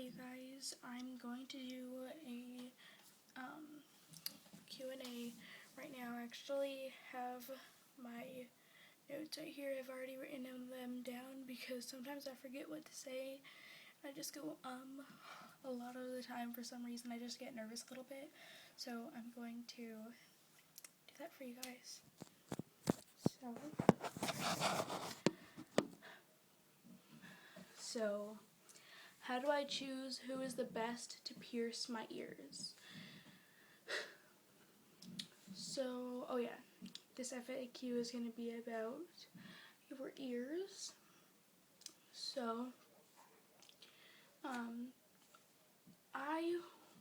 Hey guys, I'm going to do a Q&A right now. I actually have my notes right here. I've already written them down because sometimes I forget what to say. I just go a lot of the time. For some reason I just get nervous a little bit, so I'm going to do that for you guys. So how do I choose who is the best to pierce my ears? So, oh yeah, this FAQ is going to be about your ears. So, I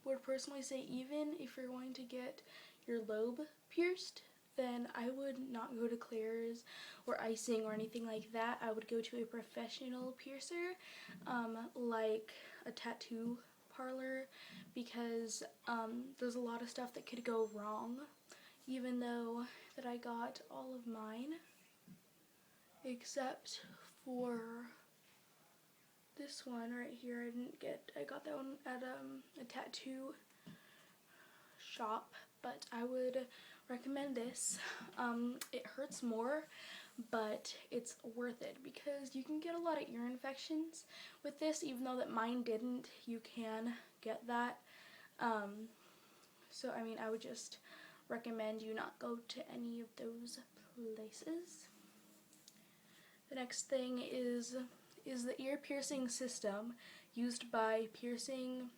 would personally say even if you're going to get your lobe pierced, then I would not go to Claire's or icing or anything like that. I would go to a professional piercer, like a tattoo parlor, because there's a lot of stuff that could go wrong. Even though that I got all of mine, except for this one right here. I got that one at a tattoo shop, but I would recommend this. It hurts more, but it's worth it because you can get a lot of ear infections with this. Even though that mine didn't, you can get that. So I mean, I would just recommend you not go to any of those places. The next thing is the ear piercing system used by piercing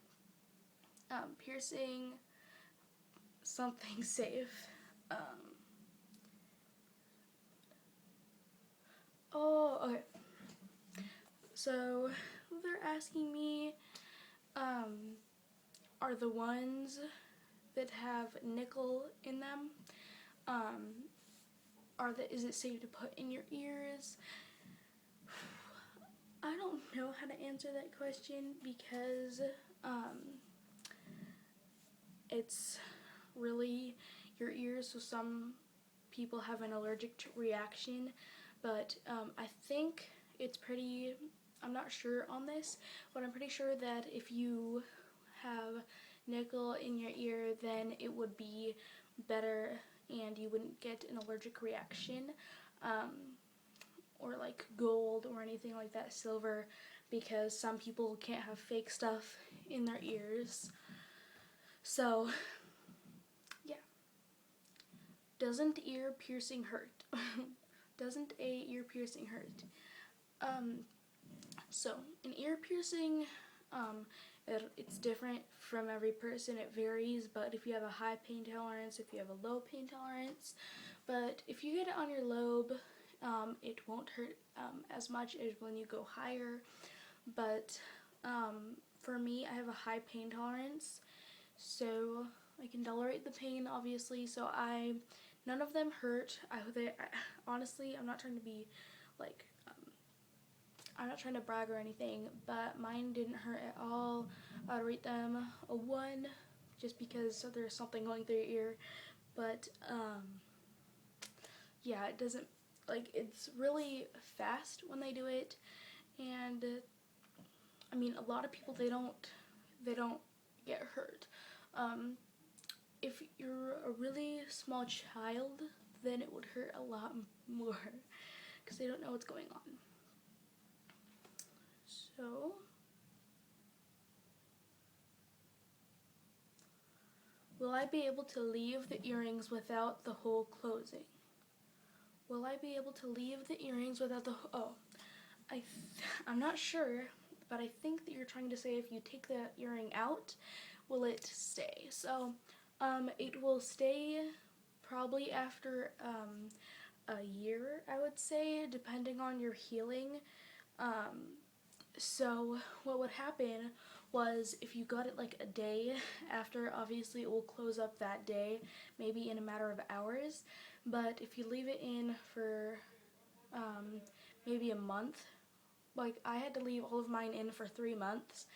something safe. Oh, okay. So they're asking me, are the ones that have nickel in them, is it safe to put in your ears? I don't know how to answer that question because it's really your ears, so some people have an allergic reaction, but I think it's pretty, I'm not sure on this, but I'm pretty sure that if you have nickel in your ear, then it would be better and you wouldn't get an allergic reaction, or like gold or anything like that, silver, because some people can't have fake stuff in their ears. So yeah. Doesn't ear piercing hurt? Doesn't a ear piercing hurt? So an ear piercing, it's different from every person. It varies, but if you have a high pain tolerance, if you have a low pain tolerance, but if you get it on your lobe, it won't hurt as much as when you go higher. But for me, I have a high pain tolerance, so I can tolerate the pain, obviously. So none of them hurt. Honestly, I'm not trying to be like, I'm not trying to brag or anything, but mine didn't hurt at all. I'd rate them a 1, just because there's something going through your ear. But yeah, it doesn't, like, it's really fast when they do it, and I mean, a lot of people, they don't get hurt. If you're a really small child, then it would hurt a lot more because they don't know what's going on. So will I be able to leave the earrings without the hole closing? Will I be able to leave the earrings without the I'm not sure, but I think that you're trying to say if you take the earring out, will it stay? So it will stay probably after a year, I would say, depending on your healing. So what would happen was if you got it like a day after, obviously it will close up that day, maybe in a matter of hours. But if you leave it in for maybe a month, like I had to leave all of mine in for 3 months,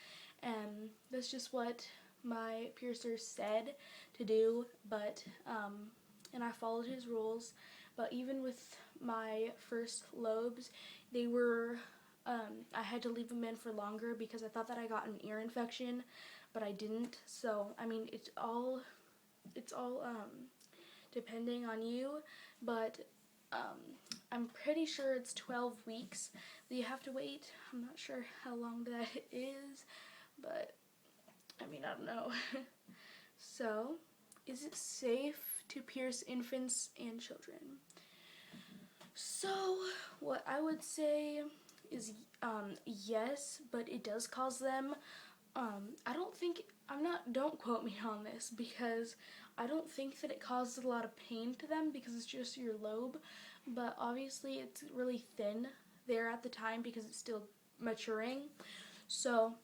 and that's just what my piercer said to do, but and I followed his rules. But even with my first lobes, they were I had to leave them in for longer because I thought that I got an ear infection, but I didn't. So I mean, it's all depending on you, but I'm pretty sure it's 12 weeks that you have to wait. I'm not sure how long that is, but I mean, I don't know. So, is it safe to pierce infants and children? So, what I would say is yes, but it does cause them. I don't think, don't quote me on this, because I don't think that it causes a lot of pain to them because it's just your lobe, but obviously it's really thin there at the time because it's still maturing. So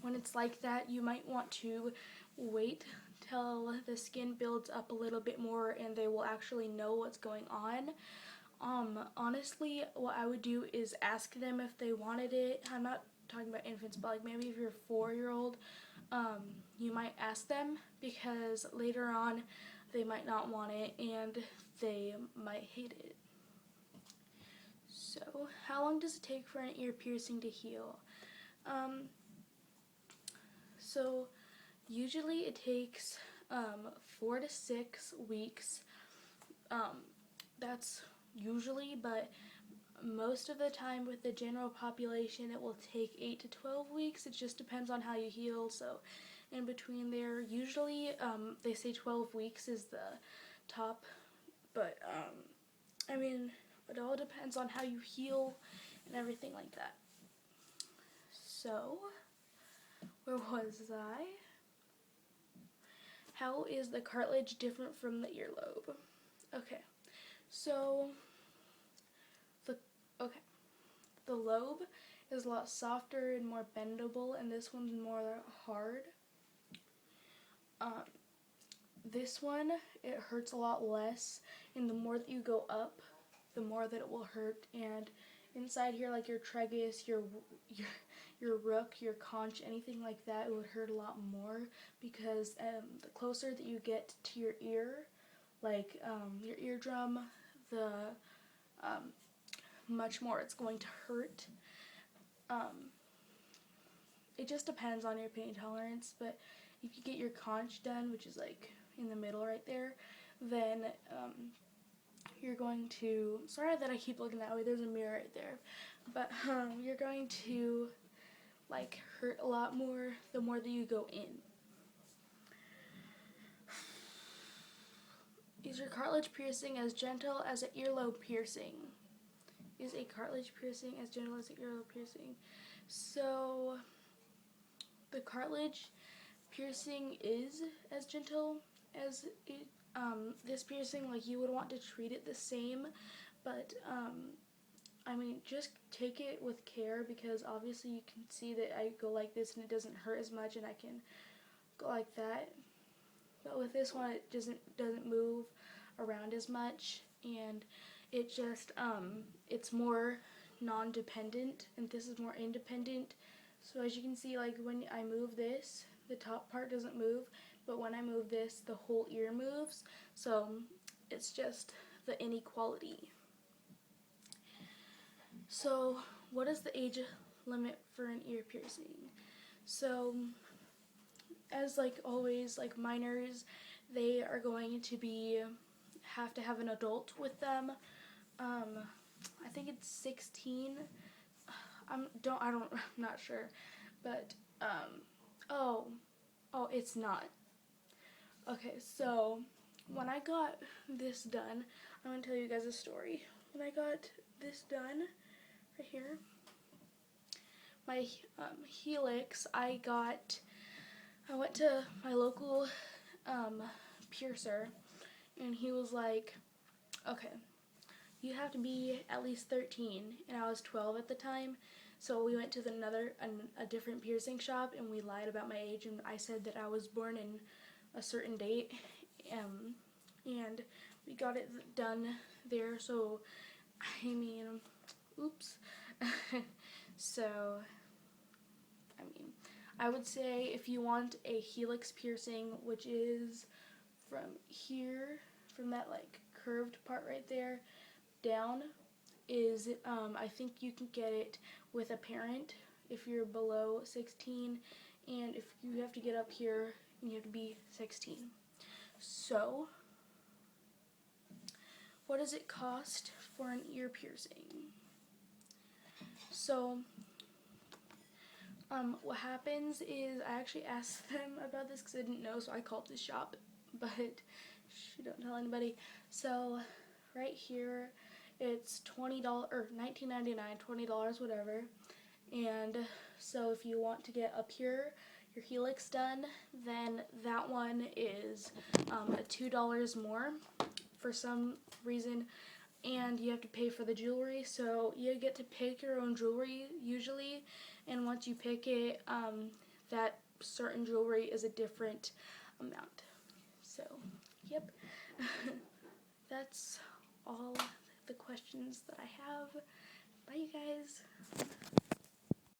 when it's like that, you might want to wait till the skin builds up a little bit more and they will actually know what's going on. Honestly, what I would do is ask them if they wanted it. I'm not talking about infants, but like maybe if you're a 4-year-old, you might ask them, because later on they might not want it and they might hate it. So, how long does it take for an ear piercing to heal? So usually it takes 4 to 6 weeks. That's usually, but most of the time with the general population it will take 8 to 12 weeks. It just depends on how you heal. So in between there, usually they say 12 weeks is the top, but I mean, it all depends on how you heal and everything like that. So, where was I? How is the cartilage different from the earlobe? Okay, so the lobe is a lot softer and more bendable, and this one's more hard. This one, it hurts a lot less, and the more that you go up, the more that it will hurt. And inside here, like your tragus, your rook, your conch, anything like that, it would hurt a lot more, because the closer that you get to your ear, like your eardrum, the much more it's going to hurt. It just depends on your pain tolerance, but if you get your conch done, which is like in the middle right there, then you're going to, sorry that I keep looking that way, there's a mirror right there, but you're going to like hurt a lot more the more that you go in. Is your cartilage piercing as gentle as an earlobe piercing? Is a cartilage piercing as gentle as an earlobe piercing? So the cartilage piercing is as gentle as it, this piercing. Like, you would want to treat it the same, but I mean, just take it with care, because obviously you can see that I go like this and it doesn't hurt as much, and I can go like that. But with this one, it doesn't move around as much, and it just it's more non-dependent, and this is more independent. So as you can see, like when I move this, the top part doesn't move, but when I move this, the whole ear moves. So it's just the inequality. So what is the age limit for an ear piercing? So as like always, like minors, they are going to have to have an adult with them. I think it's 16. I'm not sure, but it's not. Okay, so when I got this done, I'm gonna tell you guys a story. When I got this done, right here, my helix, I went to my local piercer, and he was like, okay, you have to be at least 13, and I was 12 at the time. So we went to a different piercing shop, and we lied about my age, and I said that I was born in a certain date, and we got it done there. So I mean, oops. So I mean, I would say if you want a helix piercing, which is from here, from that like curved part right there down, is I think you can get it with a parent if you're below 16, and if you have to get up here, you have to be 16. So, what does it cost for an ear piercing? So, what happens is, I actually asked them about this because I didn't know, so I called the shop, but don't tell anybody. So, right here, it's $20 or $19.99, $20, whatever. And so if you want to get up here your helix done, then that one is $2 more for some reason, and you have to pay for the jewelry. So you get to pick your own jewelry usually, and once you pick it, that certain jewelry is a different amount. So, yep. That's all the questions that I have. Bye, you guys.